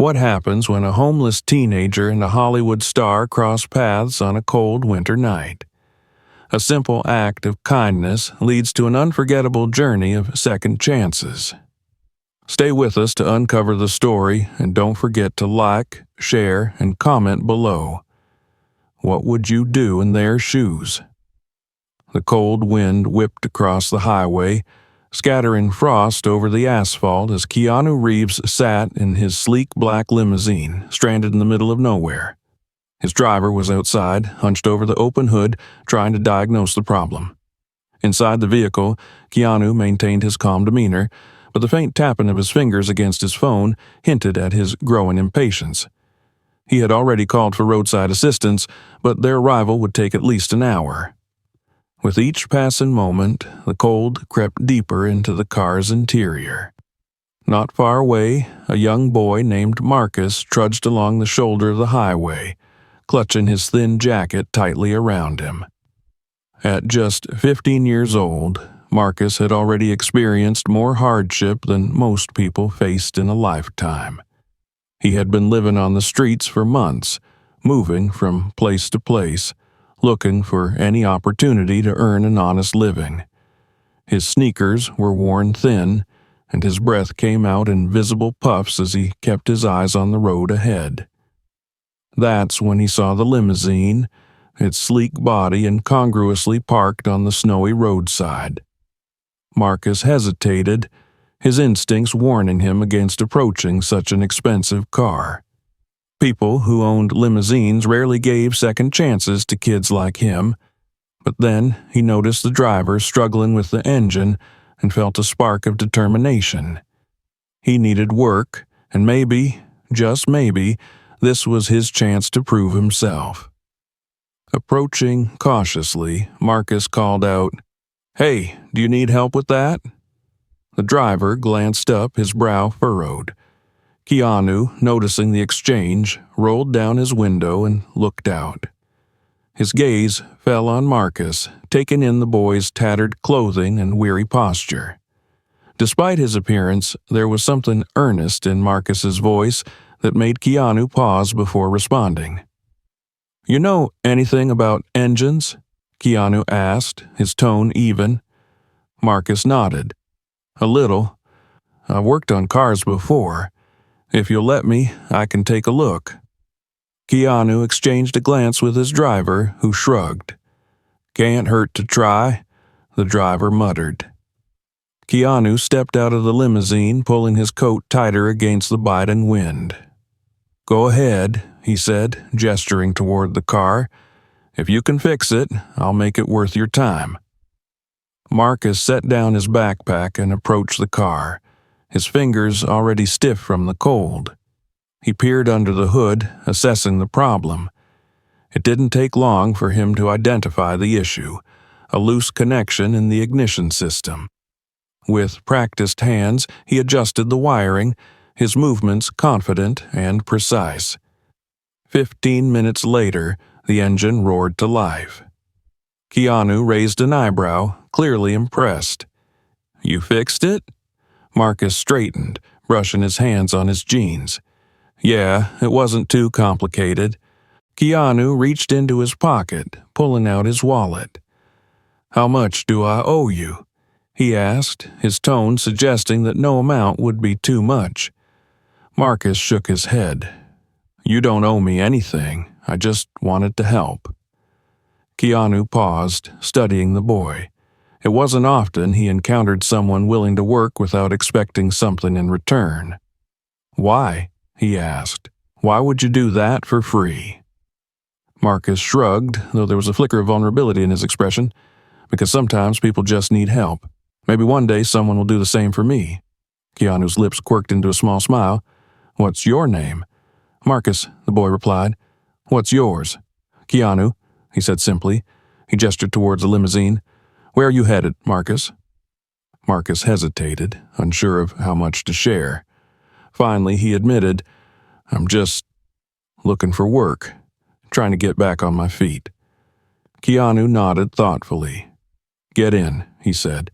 What happens when a homeless teenager and a Hollywood star cross paths on a cold winter night? A simple act of kindness leads to an unforgettable journey of second chances. Stay with us to uncover the story, and don't forget to like, share, and comment below. What would you do in their shoes? The cold wind whipped across the highway, scattering frost over the asphalt as Keanu Reeves sat in his sleek black limousine, stranded in the middle of nowhere. His driver was outside, hunched over the open hood, trying to diagnose the problem. Inside the vehicle, Keanu maintained his calm demeanor, but the faint tapping of his fingers against his phone hinted at his growing impatience. He had already called for roadside assistance, but their arrival would take at least an hour. With each passing moment, the cold crept deeper into the car's interior. Not far away, a young boy named Marcus trudged along the shoulder of the highway, clutching his thin jacket tightly around him. At just 15 years old, Marcus had already experienced more hardship than most people faced in a lifetime. He had been living on the streets for months, moving from place to place, looking for any opportunity to earn an honest living. His sneakers were worn thin, and his breath came out in visible puffs as he kept his eyes on the road ahead. That's when he saw the limousine, its sleek body incongruously parked on the snowy roadside. Marcus hesitated, his instincts warning him against approaching such an expensive car. People who owned limousines rarely gave second chances to kids like him, but then he noticed the driver struggling with the engine and felt a spark of determination. He needed work, and maybe, just maybe, this was his chance to prove himself. Approaching cautiously, Marcus called out, "Hey, do you need help with that?" The driver glanced up, his brow furrowed. Keanu, noticing the exchange, rolled down his window and looked out. His gaze fell on Marcus, taking in the boy's tattered clothing and weary posture. Despite his appearance, there was something earnest in Marcus's voice that made Keanu pause before responding. "You know anything about engines?" Keanu asked, his tone even. Marcus nodded. "A little. I've worked on cars before. If you'll let me, I can take a look." Keanu exchanged a glance with his driver, who shrugged. "Can't hurt to try," the driver muttered. Keanu stepped out of the limousine, pulling his coat tighter against the biting wind. "Go ahead," he said, gesturing toward the car. "If you can fix it, I'll make it worth your time." Marcus set down his backpack and approached the car, his fingers already stiff from the cold. He peered under the hood, assessing the problem. It didn't take long for him to identify the issue, a loose connection in the ignition system. With practiced hands, he adjusted the wiring, his movements confident and precise. 15 minutes later, the engine roared to life. Keanu raised an eyebrow, clearly impressed. "You fixed it?" Marcus straightened, brushing his hands on his jeans. "Yeah, it wasn't too complicated." Keanu reached into his pocket, pulling out his wallet. "How much do I owe you?" he asked, his tone suggesting that no amount would be too much. Marcus shook his head. "You don't owe me anything. I just wanted to help." Keanu paused, studying the boy. It wasn't often he encountered someone willing to work without expecting something in return. "Why?" he asked. "Why would you do that for free?" Marcus shrugged, though there was a flicker of vulnerability in his expression. "Because sometimes people just need help. Maybe one day someone will do the same for me." Keanu's lips quirked into a small smile. "What's your name?" "Marcus," the boy replied. "What's yours?" "Keanu," he said simply. He gestured towards the limousine. "Where are you headed, Marcus?" Marcus hesitated, unsure of how much to share. Finally, he admitted, "I'm just looking for work, trying to get back on my feet." Keanu nodded thoughtfully. "Get in," he said.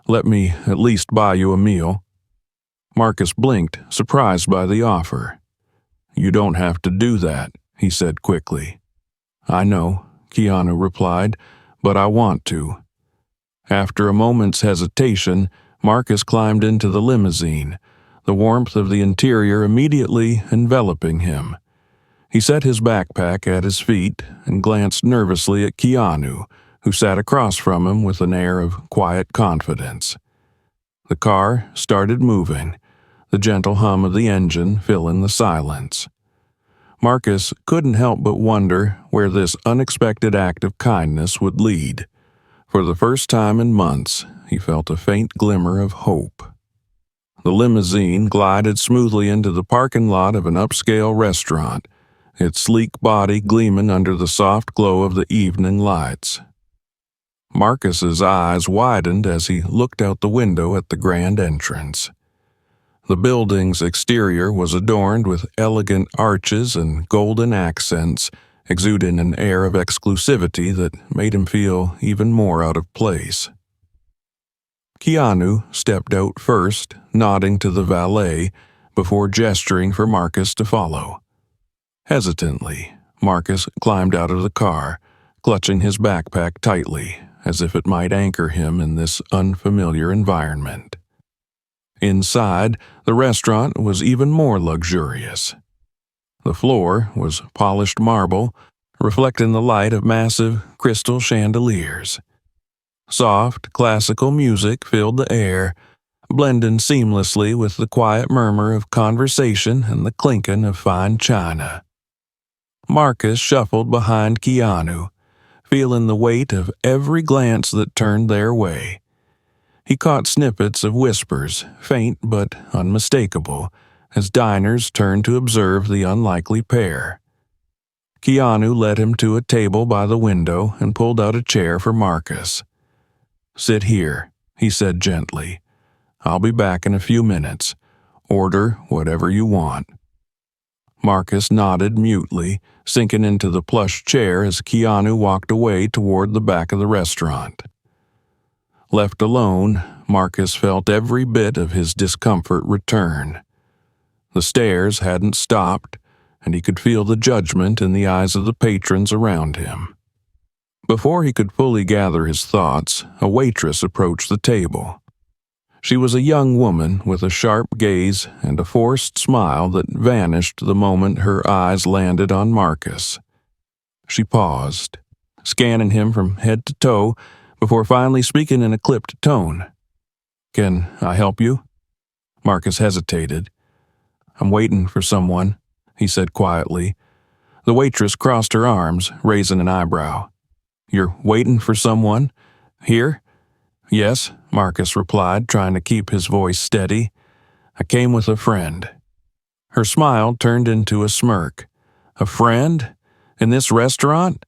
"Let me at least buy you a meal." Marcus blinked, surprised by the offer. "You don't have to do that," he said quickly. "I know," Keanu replied, "but I want to." After a moment's hesitation, Marcus climbed into the limousine, the warmth of the interior immediately enveloping him. He set his backpack at his feet and glanced nervously at Keanu, who sat across from him with an air of quiet confidence. The car started moving, the gentle hum of the engine filling the silence. Marcus couldn't help but wonder where this unexpected act of kindness would lead. For the first time in months, he felt a faint glimmer of hope. The limousine glided smoothly into the parking lot of an upscale restaurant, its sleek body gleaming under the soft glow of the evening lights. Marcus's eyes widened as he looked out the window at the grand entrance. The building's exterior was adorned with elegant arches and golden accents, exuding an air of exclusivity that made him feel even more out of place. Keanu stepped out first, nodding to the valet, before gesturing for Marcus to follow. Hesitantly, Marcus climbed out of the car, clutching his backpack tightly, as if it might anchor him in this unfamiliar environment. Inside, the restaurant was even more luxurious. The floor was polished marble, reflecting the light of massive crystal chandeliers. Soft, classical music filled the air, blending seamlessly with the quiet murmur of conversation and the clinking of fine china. Marcus shuffled behind Keanu, feeling the weight of every glance that turned their way. He caught snippets of whispers, faint but unmistakable, as diners turned to observe the unlikely pair. Keanu led him to a table by the window and pulled out a chair for Marcus. "Sit here," he said gently. "I'll be back in a few minutes. Order whatever you want." Marcus nodded mutely, sinking into the plush chair as Keanu walked away toward the back of the restaurant. Left alone, Marcus felt every bit of his discomfort return. The stares hadn't stopped, and he could feel the judgment in the eyes of the patrons around him. Before he could fully gather his thoughts, a waitress approached the table. She was a young woman with a sharp gaze and a forced smile that vanished the moment her eyes landed on Marcus. She paused, scanning him from head to toe, before finally speaking in a clipped tone. "Can I help you?" Marcus hesitated. "I'm waiting for someone," he said quietly. The waitress crossed her arms, raising an eyebrow. "You're waiting for someone? Here?" "Yes," Marcus replied, trying to keep his voice steady. "I came with a friend." Her smile turned into a smirk. "A friend? In this restaurant?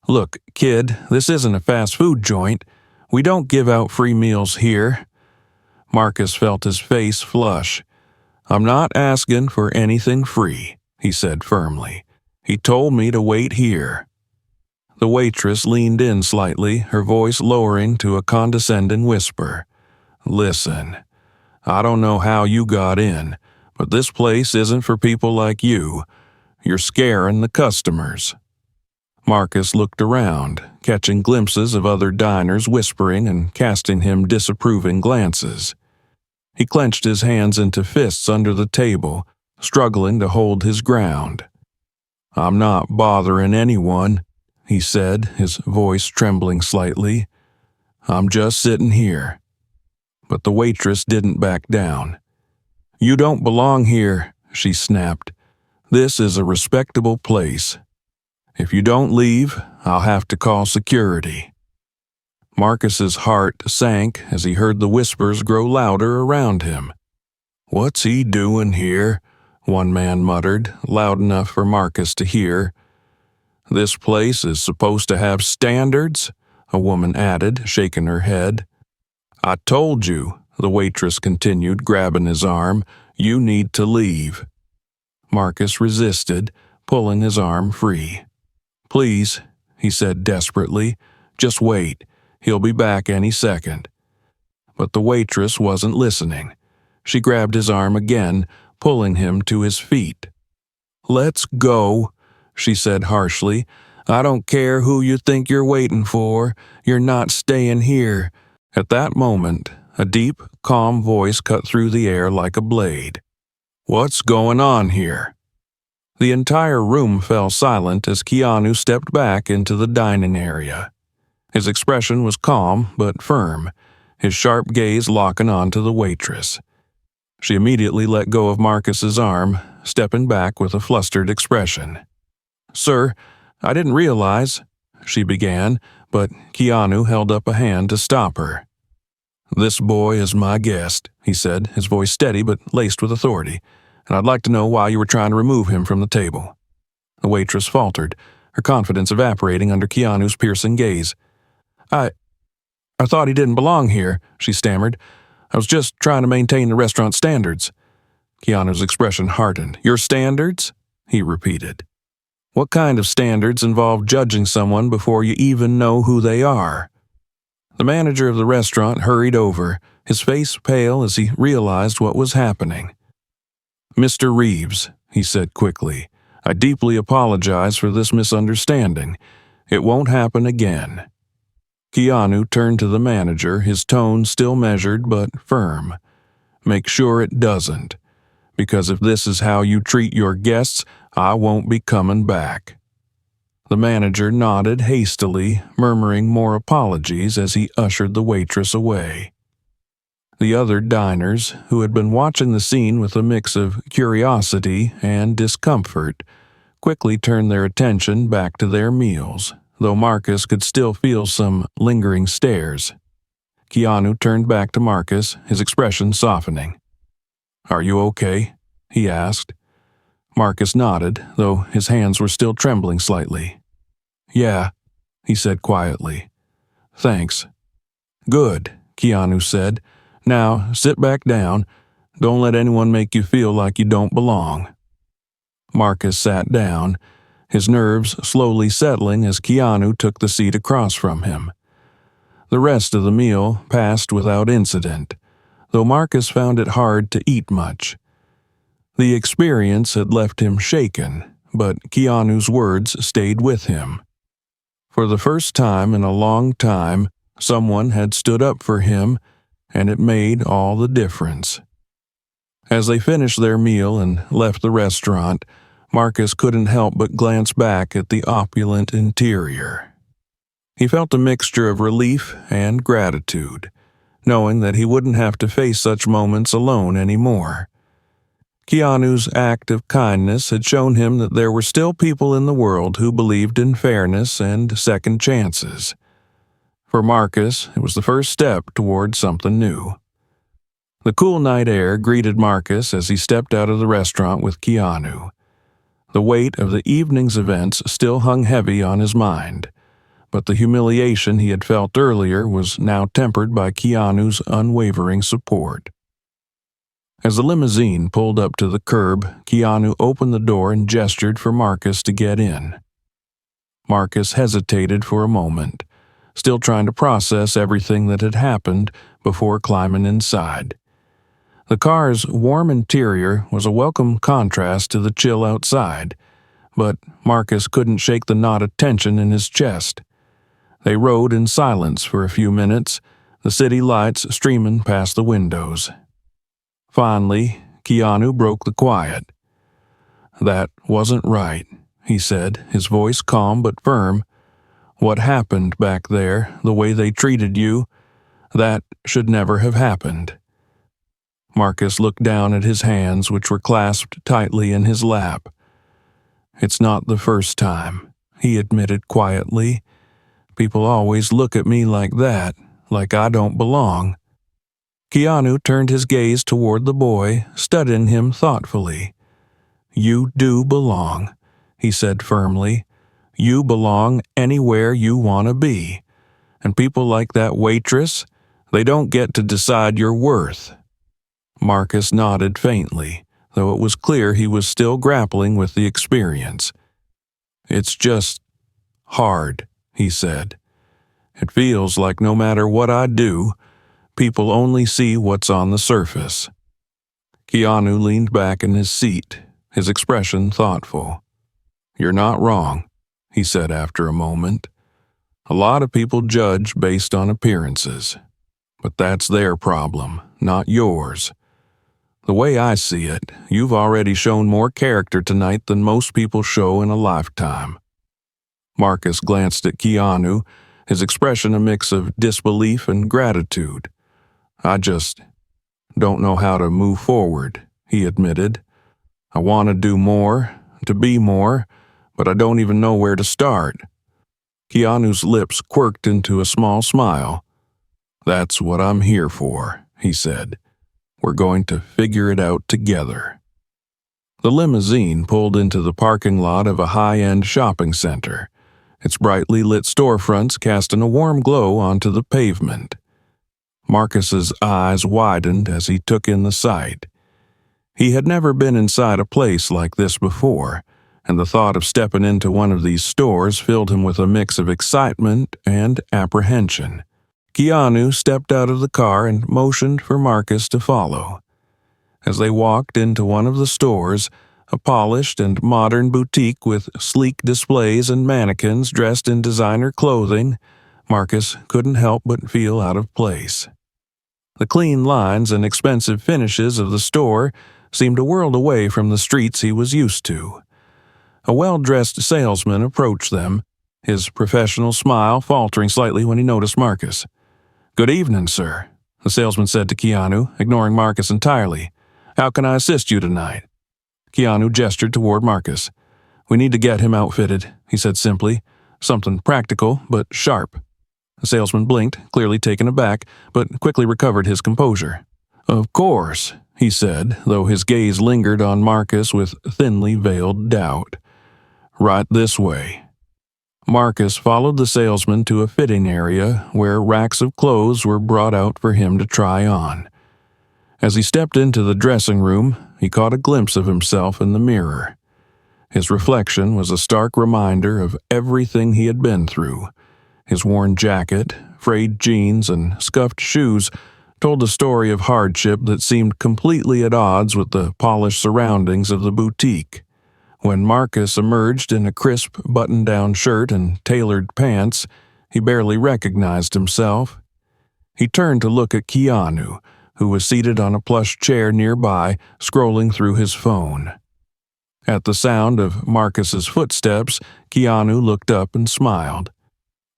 Look, kid, this isn't a fast food joint. We don't give out free meals here." Marcus felt his face flush. "I'm not asking for anything free," he said firmly. "He told me to wait here." The waitress leaned in slightly, her voice lowering to a condescending whisper. "Listen, I don't know how you got in, but this place isn't for people like you. You're scaring the customers." Marcus looked around, catching glimpses of other diners whispering and casting him disapproving glances. He clenched his hands into fists under the table, struggling to hold his ground. "I'm not bothering anyone," he said, his voice trembling slightly. "I'm just sitting here." But the waitress didn't back down. "You don't belong here," she snapped. "This is a respectable place. If you don't leave, I'll have to call security." Marcus's heart sank as he heard the whispers grow louder around him. "What's he doing here?" one man muttered, loud enough for Marcus to hear. "This place is supposed to have standards," a woman added, shaking her head. "I told you," the waitress continued, grabbing his arm, "you need to leave." Marcus resisted, pulling his arm free. "Please," he said desperately, "just wait. He'll be back any second." But the waitress wasn't listening. She grabbed his arm again, pulling him to his feet. "Let's go," she said harshly. "I don't care who you think you're waiting for. You're not staying here." At that moment, a deep, calm voice cut through the air like a blade. "What's going on here?" The entire room fell silent as Keanu stepped back into the dining area. His expression was calm but firm, his sharp gaze locking onto the waitress. She immediately let go of Marcus's arm, stepping back with a flustered expression. "Sir, I didn't realize," she began, but Keanu held up a hand to stop her. "This boy is my guest," he said, his voice steady but laced with authority, "and I'd like to know why you were trying to remove him from the table." The waitress faltered, her confidence evaporating under Keanu's piercing gaze. I thought he didn't belong here," she stammered. "I was just trying to maintain the restaurant standards." Keanu's expression hardened. "Your standards?" he repeated. "What kind of standards involve judging someone before you even know who they are?" The manager of the restaurant hurried over, his face pale as he realized what was happening. "Mr. Reeves," he said quickly, "I deeply apologize for this misunderstanding. It won't happen again." Keanu turned to the manager, his tone still measured but firm. "Make sure it doesn't, because if this is how you treat your guests, I won't be coming back." The manager nodded hastily, murmuring more apologies as he ushered the waitress away. The other diners, who had been watching the scene with a mix of curiosity and discomfort, quickly turned their attention back to their meals, though Marcus could still feel some lingering stares. Keanu turned back to Marcus, his expression softening. "Are you okay?" he asked. Marcus nodded, though his hands were still trembling slightly. "Yeah," he said quietly. "Thanks." "Good," Keanu said. "Now, sit back down. Don't let anyone make you feel like you don't belong." Marcus sat down, his nerves slowly settling as Keanu took the seat across from him. The rest of the meal passed without incident, though Marcus found it hard to eat much. The experience had left him shaken, but Keanu's words stayed with him. For the first time in a long time, someone had stood up for him, and it made all the difference. As they finished their meal and left the restaurant, Marcus couldn't help but glance back at the opulent interior. He felt a mixture of relief and gratitude, knowing that he wouldn't have to face such moments alone anymore. Keanu's act of kindness had shown him that there were still people in the world who believed in fairness and second chances. For Marcus, it was the first step toward something new. The cool night air greeted Marcus as he stepped out of the restaurant with Keanu. The weight of the evening's events still hung heavy on his mind, but the humiliation he had felt earlier was now tempered by Keanu's unwavering support. As the limousine pulled up to the curb, Keanu opened the door and gestured for Marcus to get in. Marcus hesitated for a moment, still trying to process everything that had happened before climbing inside. The car's warm interior was a welcome contrast to the chill outside, but Marcus couldn't shake the knot of tension in his chest. They rode in silence for a few minutes, the city lights streaming past the windows. Finally, Keanu broke the quiet. "That wasn't right," he said, his voice calm but firm. "What happened back there, the way they treated you, that should never have happened." Marcus looked down at his hands, which were clasped tightly in his lap. "It's not the first time," he admitted quietly. "People always look at me like that, like I don't belong." Keanu turned his gaze toward the boy, studying him thoughtfully. "You do belong," he said firmly. "You belong anywhere you want to be. And people like that waitress, they don't get to decide your worth." Marcus nodded faintly, though it was clear he was still grappling with the experience. "It's just hard," he said. "It feels like no matter what I do, people only see what's on the surface." Keanu leaned back in his seat, his expression thoughtful. "You're not wrong," he said after a moment. "A lot of people judge based on appearances, but that's their problem, not yours. The way I see it, you've already shown more character tonight than most people show in a lifetime." Marcus glanced at Keanu, his expression a mix of disbelief and gratitude. "I just don't know how to move forward," he admitted. "I want to do more, to be more, but I don't even know where to start." Keanu's lips quirked into a small smile. "That's what I'm here for," he said. "We're going to figure it out together." The limousine pulled into the parking lot of a high-end shopping center, its brightly lit storefronts casting a warm glow onto the pavement. Marcus's eyes widened as he took in the sight. He had never been inside a place like this before, and the thought of stepping into one of these stores filled him with a mix of excitement and apprehension. Keanu stepped out of the car and motioned for Marcus to follow. As they walked into one of the stores, a polished and modern boutique with sleek displays and mannequins dressed in designer clothing, Marcus couldn't help but feel out of place. The clean lines and expensive finishes of the store seemed a world away from the streets he was used to. A well-dressed salesman approached them, his professional smile faltering slightly when he noticed Marcus. "Good evening, sir," the salesman said to Keanu, ignoring Marcus entirely. "How can I assist you tonight?" Keanu gestured toward Marcus. "We need to get him outfitted," he said simply. "Something practical, but sharp." The salesman blinked, clearly taken aback, but quickly recovered his composure. "Of course," he said, though his gaze lingered on Marcus with thinly veiled doubt. "Right this way." Marcus followed the salesman to a fitting area where racks of clothes were brought out for him to try on. As he stepped into the dressing room, he caught a glimpse of himself in the mirror. His reflection was a stark reminder of everything he had been through. His worn jacket, frayed jeans, and scuffed shoes told a story of hardship that seemed completely at odds with the polished surroundings of the boutique. When Marcus emerged in a crisp button-down shirt and tailored pants, he barely recognized himself. He turned to look at Keanu, who was seated on a plush chair nearby, scrolling through his phone. At the sound of Marcus's footsteps, Keanu looked up and smiled.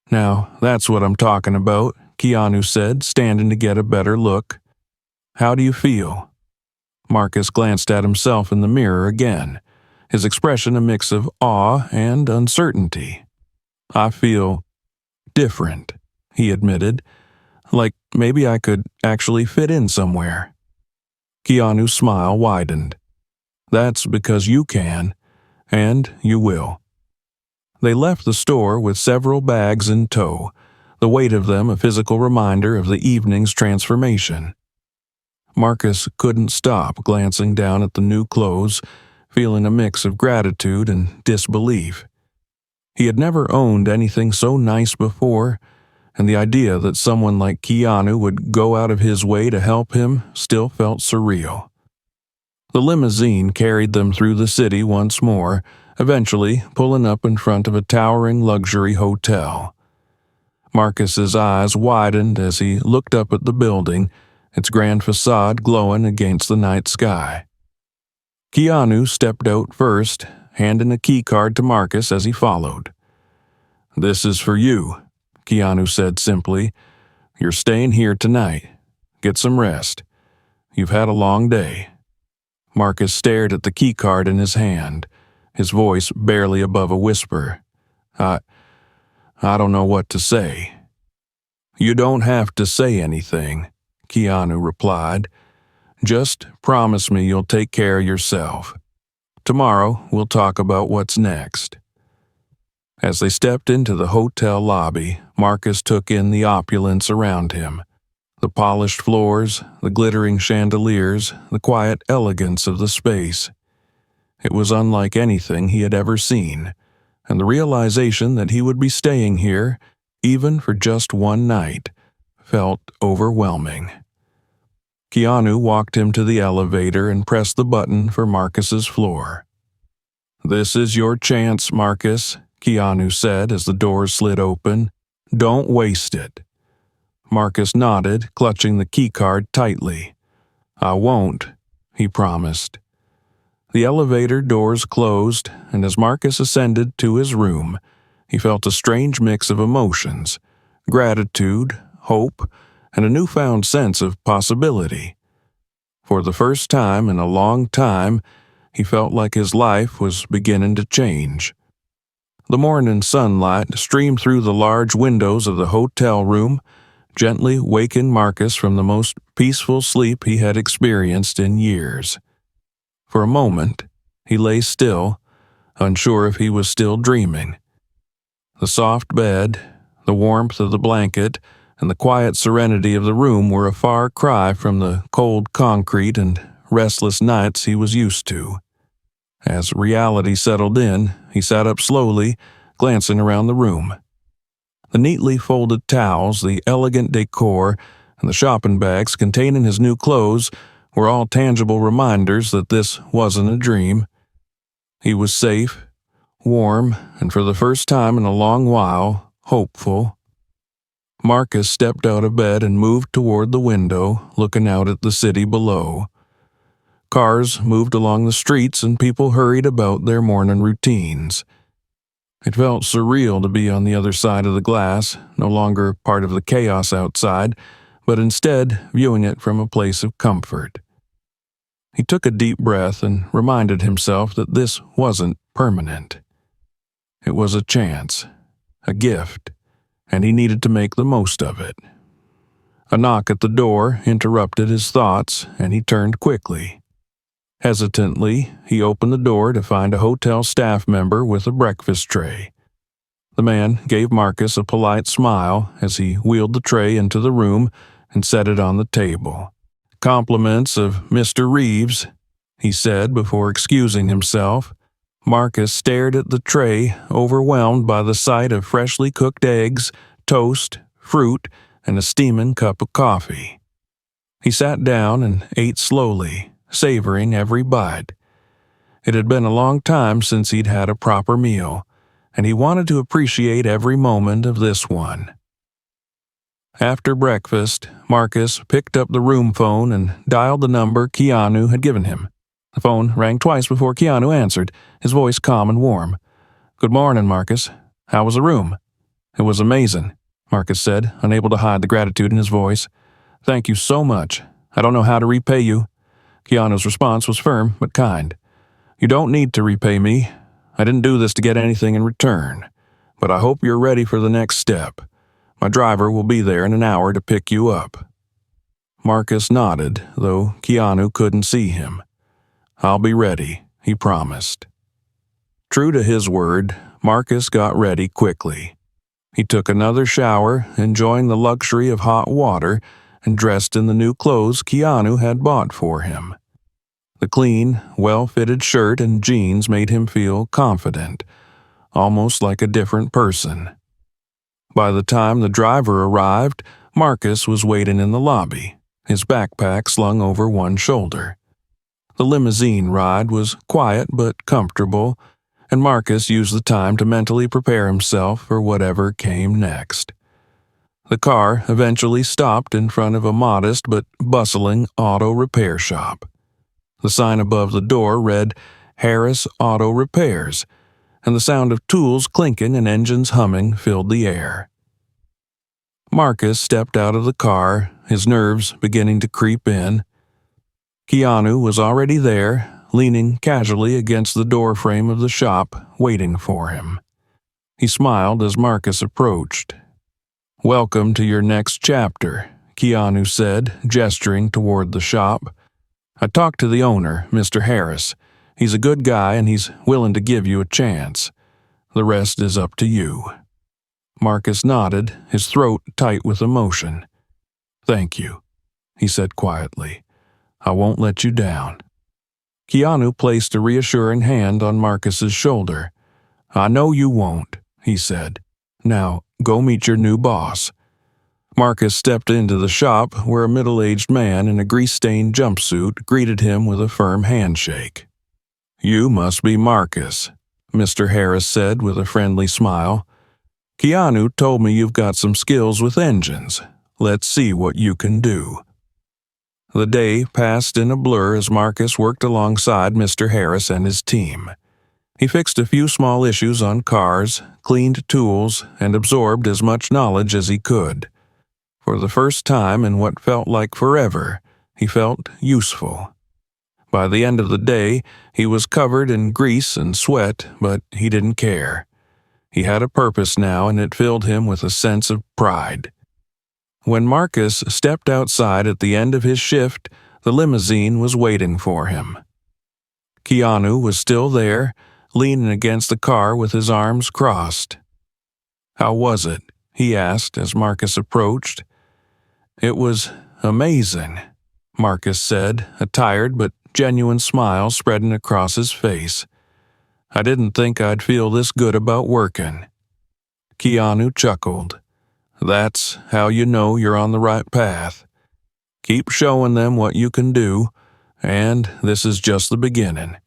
"Now, that's what I'm talking about," Keanu said, standing to get a better look. "How do you feel?" Marcus glanced at himself in the mirror again, his expression a mix of awe and uncertainty. "I feel different," he admitted, "like maybe I could actually fit in somewhere." Keanu's smile widened. "That's because you can, and you will." They left the store with several bags in tow, the weight of them a physical reminder of the evening's transformation. Marcus couldn't stop glancing down at the new clothes, feeling a mix of gratitude and disbelief. He had never owned anything so nice before, and the idea that someone like Keanu would go out of his way to help him still felt surreal. The limousine carried them through the city once more, eventually pulling up in front of a towering luxury hotel. Marcus's eyes widened as he looked up at the building, its grand facade glowing against the night sky. Keanu stepped out first, handing a key card to Marcus as he followed. "This is for you," Keanu said simply. "You're staying here tonight. Get some rest. You've had a long day." Marcus stared at the key card in his hand, his voice barely above a whisper. I don't know what to say." "You don't have to say anything," Keanu replied. "Just promise me you'll take care of yourself. Tomorrow we'll talk about what's next." As they stepped into the hotel lobby, Marcus took in the opulence around him. The polished floors, the glittering chandeliers, the quiet elegance of the space. It was unlike anything he had ever seen, and the realization that he would be staying here, even for just one night, felt overwhelming. Keanu walked him to the elevator and pressed the button for Marcus's floor. "This is your chance, Marcus," Keanu said as the doors slid open. "Don't waste it." Marcus nodded, clutching the keycard tightly. "I won't," he promised. The elevator doors closed, and as Marcus ascended to his room, he felt a strange mix of emotions: gratitude, hope, and a newfound sense of possibility. For the first time in a long time, he felt like his life was beginning to change. The morning sunlight streamed through the large windows of the hotel room, gently waking Marcus from the most peaceful sleep he had experienced in years. For a moment, he lay still, unsure if he was still dreaming. The soft bed, the warmth of the blanket, and the quiet serenity of the room were a far cry from the cold concrete and restless nights he was used to. As reality settled in, he sat up slowly, glancing around the room. The neatly folded towels, the elegant decor, and the shopping bags containing his new clothes were all tangible reminders that this wasn't a dream. He was safe, warm, and for the first time in a long while, hopeful. Marcus stepped out of bed and moved toward the window, looking out at the city below. Cars moved along the streets and people hurried about their morning routines. It felt surreal to be on the other side of the glass, no longer part of the chaos outside, but instead viewing it from a place of comfort. He took a deep breath and reminded himself that this wasn't permanent. It was a chance, a gift, and he needed to make the most of it. A knock at the door interrupted his thoughts, and he turned quickly. Hesitantly, he opened the door to find a hotel staff member with a breakfast tray. The man gave Marcus a polite smile as he wheeled the tray into the room and set it on the table. "Compliments of Mr. Reeves," he said before excusing himself. Marcus stared at the tray, overwhelmed by the sight of freshly cooked eggs, toast, fruit, and a steaming cup of coffee. He sat down and ate slowly, savoring every bite. It had been a long time since he'd had a proper meal, and he wanted to appreciate every moment of this one. After breakfast, Marcus picked up the room phone and dialed the number Keanu had given him. The phone rang twice before Keanu answered, his voice calm and warm. "Good morning, Marcus. How was the room?" "It was amazing," Marcus said, unable to hide the gratitude in his voice. "Thank you so much. I don't know how to repay you." Keanu's response was firm but kind. "You don't need to repay me. I didn't do this to get anything in return. But I hope you're ready for the next step. My driver will be there in an hour to pick you up." Marcus nodded, though Keanu couldn't see him. "I'll be ready," he promised. True to his word, Marcus got ready quickly. He took another shower, enjoying the luxury of hot water, and dressed in the new clothes Keanu had bought for him. The clean, well-fitted shirt and jeans made him feel confident, almost like a different person. By the time the driver arrived, Marcus was waiting in the lobby, his backpack slung over one shoulder. The limousine ride was quiet but comfortable, and Marcus used the time to mentally prepare himself for whatever came next. The car eventually stopped in front of a modest but bustling auto repair shop. The sign above the door read Harris Auto Repairs, and the sound of tools clinking and engines humming filled the air. Marcus stepped out of the car, his nerves beginning to creep in. Keanu was already there, leaning casually against the doorframe of the shop, waiting for him. He smiled as Marcus approached. "Welcome to your next chapter," Keanu said, gesturing toward the shop. "I talked to the owner, Mr. Harris. He's a good guy and he's willing to give you a chance. The rest is up to you." Marcus nodded, his throat tight with emotion. "Thank you," he said quietly. "I won't let you down." Keanu placed a reassuring hand on Marcus's shoulder. "I know you won't," he said. "Now, go meet your new boss." Marcus stepped into the shop where a middle-aged man in a grease-stained jumpsuit greeted him with a firm handshake. "You must be Marcus," Mr. Harris said with a friendly smile. "Keanu told me you've got some skills with engines. Let's see what you can do." The day passed in a blur as Marcus worked alongside Mr. Harris and his team. He fixed a few small issues on cars, cleaned tools, and absorbed as much knowledge as he could. For the first time in what felt like forever, he felt useful. By the end of the day, he was covered in grease and sweat, but he didn't care. He had a purpose now, and it filled him with a sense of pride. When Marcus stepped outside at the end of his shift, the limousine was waiting for him. Keanu was still there, leaning against the car with his arms crossed. "How was it?" he asked as Marcus approached. "It was amazing," Marcus said, a tired but genuine smile spreading across his face. "I didn't think I'd feel this good about working." Keanu chuckled. "That's how you know you're on the right path. Keep showing them what you can do, and this is just the beginning."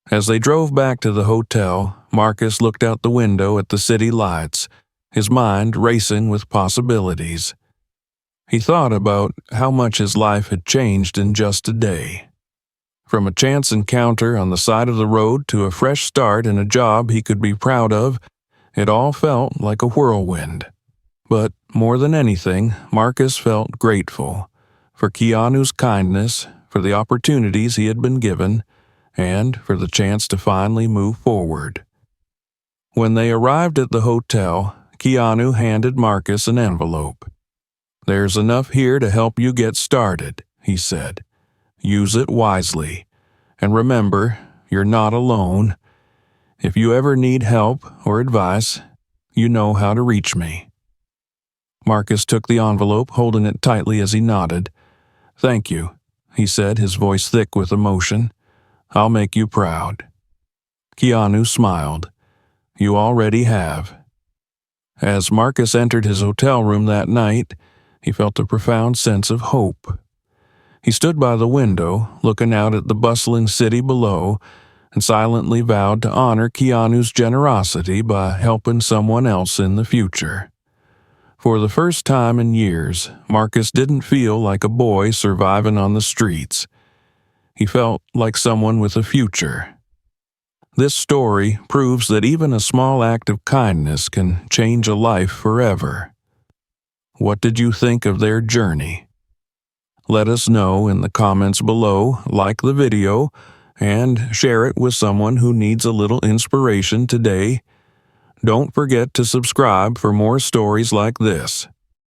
As they drove back to the hotel, Marcus looked out the window at the city lights, his mind racing with possibilities. He thought about how much his life had changed in just a day. From a chance encounter on the side of the road to a fresh start in a job he could be proud of, it all felt like a whirlwind. But more than anything, Marcus felt grateful for Keanu's kindness, for the opportunities he had been given, and for the chance to finally move forward. When they arrived at the hotel, Keanu handed Marcus an envelope. "There's enough here to help you get started," he said. "Use it wisely. And remember, you're not alone. If you ever need help or advice, you know how to reach me." Marcus took the envelope, holding it tightly as he nodded. "Thank you," he said, his voice thick with emotion. "I'll make you proud." Keanu smiled. "You already have." As Marcus entered his hotel room that night, he felt a profound sense of hope. He stood by the window, looking out at the bustling city below, and silently vowed to honor Keanu's generosity by helping someone else in the future. For the first time in years, Marcus didn't feel like a boy surviving on the streets. He felt like someone with a future. This story proves that even a small act of kindness can change a life forever. What did you think of their journey? Let us know in the comments below, like the video, and share it with someone who needs a little inspiration today. Don't forget to subscribe for more stories like this.